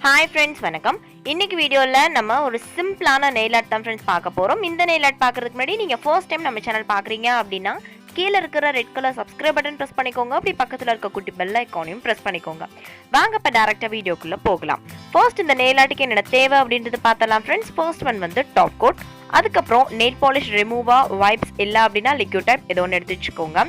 Hi friends, வணக்கம். இன்னைக்கு வீடியோல நம்ம ஒரு சிம்பிளான nail art தான் friends பார்க்க போறோம். இந்த nail art பார்க்கிறதுக்கு முன்னாடி நீங்க first time நம்ம சேனல் பார்க்கறீங்க அப்படினா கீழ இருக்கிற red colour subscribe button press பண்ணிக்கோங்க. அப்படி பக்கத்துல இருக்க குட்டி பெல் ஐகானையும் பிரஸ் பண்ணிக்கோங்க. வாங்க இப்ப டைரக்ட்டா வீடியோக்குள்ள போகலாம். First இந்த nail artக்கு என்ன தேவை அப்படின்றது பார்த்தலாம் friends. First one வந்து top coat. அதுக்கு அப்புறம் nail polish remover, wipes இல்ல அப்படினா liquid type ஏதோ ஒன்னு எடுத்து வச்சுக்கோங்க.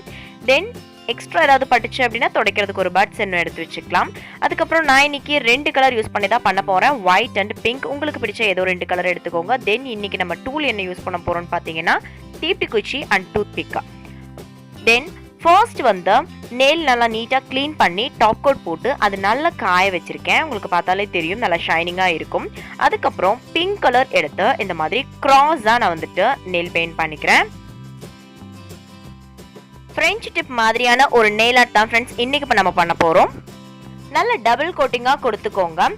Then எக்ஸ்ட்ரா ஏதாவது பட்டுச்சு அப்படினா துடைக்கிறதுக்கு ஒரு பட்ஸ் என்ன எடுத்து வச்சுக்கலாம். அதுக்கு அப்புறம் நான் இன்னைக்கு ரெண்டு கலர் யூஸ் பண்ணி தான் பண்ண போறேன். White and pink. உங்களுக்கு பிடிச்ச ஏதோ ரெண்டு கலர் எடுத்துக்கோங்க. தென் இன்னைக்கு நம்ம டூல் என்ன யூஸ் பண்ண போறோம்னு பாத்தீங்கன்னா தீப்தி குச்சி and tooth big. Then first வந்து நெயில் நல்லா நீட்டா க்ளீன் பண்ணி டாப் கோட் போட்டு அது நல்லா காய வச்சிருக்கேன். உங்களுக்கு பார்த்தாலே தெரியும் நல்லா ஷைனிங்கா இருக்கும். அதுக்கு அப்புறம் பிங்க் கலர் எடுத்து இந்த மாதிரி கிராஸா நான் வந்துட்டு நெயில் பெயிண்ட் பண்ணிக்கிறேன். French tip மாதிரியான ஒரு nail art தான் friends இன்னைக்கு இப்ப நம்ம பண்ண போறோம். நல்ல டபுள் கோட்டிங்கா கொடுத்துக்கோங்க.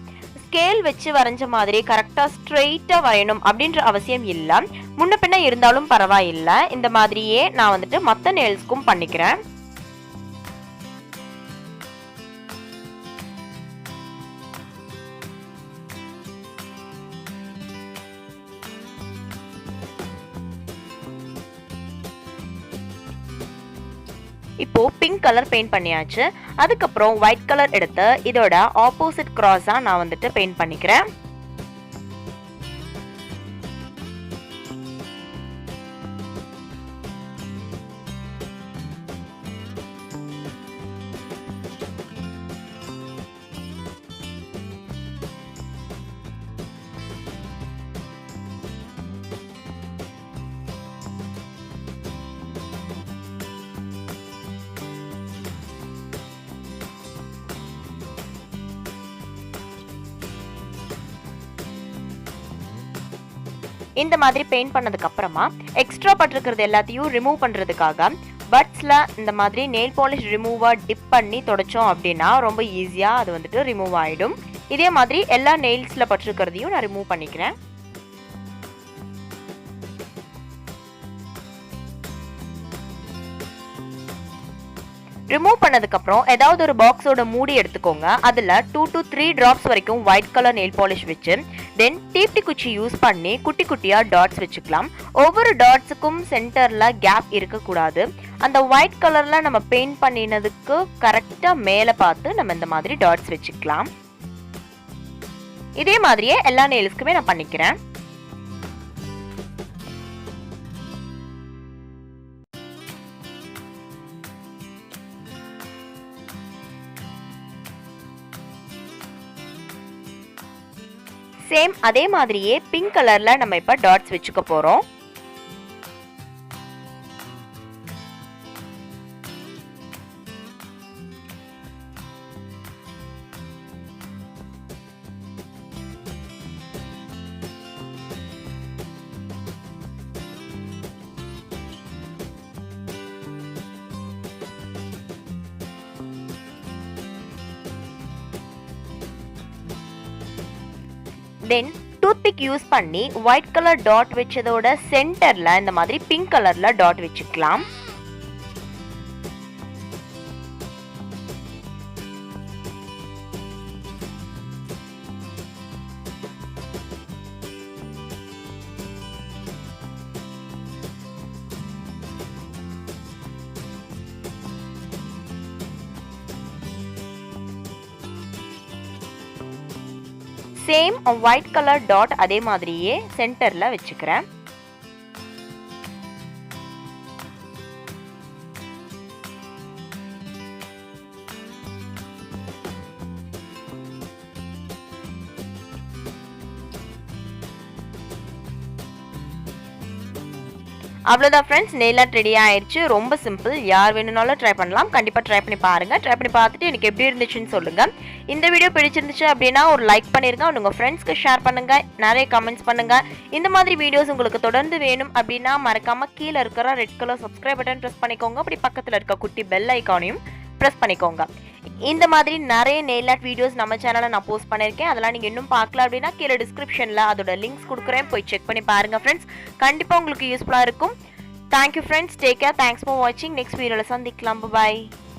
ஸ்கேல் வச்சு வரைஞ்ச மாதிரி கரெக்ட்டா ஸ்ட்ரைட்டா வரையணும் அப்படின்ற அவசியம் இல்ல. முன்ன பின்ன இருந்தாலும் பரவாயில்லை. இந்த மாதிரியே நான் வந்துட்டு மத்த nailsக்கும் பண்ணிக்கிறேன். இப்போ பிங்க் கலர் பெயிண்ட் பண்ணியாச்சு. அதுக்கு அப்புறம் ஒயிட் கலர் எடுத்து இதோட ஆப்போசிட் கிராஸா நான் வந்துட்டு பெயிண்ட் பண்ணிக்கிறேன். இந்த மாதிரி பெயிண்ட் பண்ணதுக்கு அப்புறமா எக்ஸ்ட்ரா பட்டிருக்கிறது எல்லாத்தையும் ரிமூவ் பண்றதுக்காக பட்ஸ்ல இந்த மாதிரி நெயில் பாலிஷ் ரிமூவர் டிப் பண்ணி தொடச்சோம் அப்படின்னா ரொம்ப ஈஸியா அது வந்துட்டு ரிமூவ் ஆயிடும். இதே மாதிரி எல்லா நெயில்ஸ்ல பட்டிருக்கிறதையும் நான் ரிமூவ் பண்ணிக்கிறேன். ரிமூவ் பண்ணதுக்கு அப்புறம் ஏதாவது ஒரு பாக்ஸோட மூடி எடுத்துக்கோங்க. அதுல 2 to 3 drops வரைக்கும் ஒயிட் கலர் நெயில் பாலிஷ் வச்சு தென் தீப்தி குச்சி யூஸ் பண்ணி குட்டி குட்டியா டாட்ஸ் வச்சுக்கலாம். ஒவ்வொரு டாட்ஸுக்கும் சென்டர்ல கேப் இருக்கக்கூடாது. அந்த ஒயிட் கலர்ல நம்ம பெயிண்ட் பண்ணினதுக்கு கரெக்டா மேல பார்த்து நம்ம இந்த மாதிரி டாட்ஸ் வச்சுக்கலாம். இதே மாதிரியே எல்லா நெயில்ஸ்க்குமே நான் பண்ணிக்கிறேன். சேம் அதே மாதிரியே பிங்க் கலர்ல நம்ம இப்ப டாட்ஸ் வெச்சுக்க போறோம். தென் டூத் பிக் யூஸ் பண்ணி ஒயிட் கலர் டாட் வச்சதோட சென்டர்ல இந்த மாதிரி பிங்க் கலர்ல டாட் வச்சுக்கலாம். சேம் ஒயிட் கலர் டாட் அதே மாதிரியே சென்டர்ல வச்சுக்கிறேன். அவ்வளோதான் ஃப்ரெண்ட்ஸ், நெயில் ஆர்ட் ரெடி ஆயிடுச்சு. ரொம்ப சிம்பிள். யார் வேணும்னாலும் ட்ரை பண்ணலாம். கண்டிப்பாக ட்ரை பண்ணி பாருங்க. ட்ரை பண்ணி பார்த்துட்டு எனக்கு எப்படி இருந்துச்சுன்னு சொல்லுங்க. இந்த வீடியோ பிடிச்சிருந்துச்சு அப்படின்னா ஒரு லைக் பண்ணிருங்க. உங்க ஃப்ரெண்ட்ஸ்க்கு ஷேர் பண்ணுங்க. நிறைய கமெண்ட்ஸ் பண்ணுங்க. இந்த மாதிரி வீடியோஸ் உங்களுக்கு தொடர்ந்து வேணும் அப்படின்னா மறக்காம கீழே இருக்கிற red colour subscribe button press பண்ணிக்கோங்க. அப்படி பக்கத்தில் இருக்க குட்டி பெல் ஐகானையும் பிரஸ் பண்ணிக்கோங்க. இந்த மாதிரி நிறைய நெயில் ஆர்ட் வீடியோஸ் நம்ம சேனல்ல நான் போஸ்ட் பண்ணிருக்கேன். அதெல்லாம் நீங்க இன்னும் பார்க்கல அப்படின்னா கீழ டிஸ்கிரிப்ஷன்ல அதோட லிங்க்ஸ் கொடுக்குறேன். போய் செக் பண்ணி பாருங்க ஃப்ரெண்ட்ஸ். கண்டிப்பா உங்களுக்கு யூஸ்ஃபுல்லா இருக்கும். Thank you friends. Take care. Thanks for watching. Next video la sandikalam. Bye bye.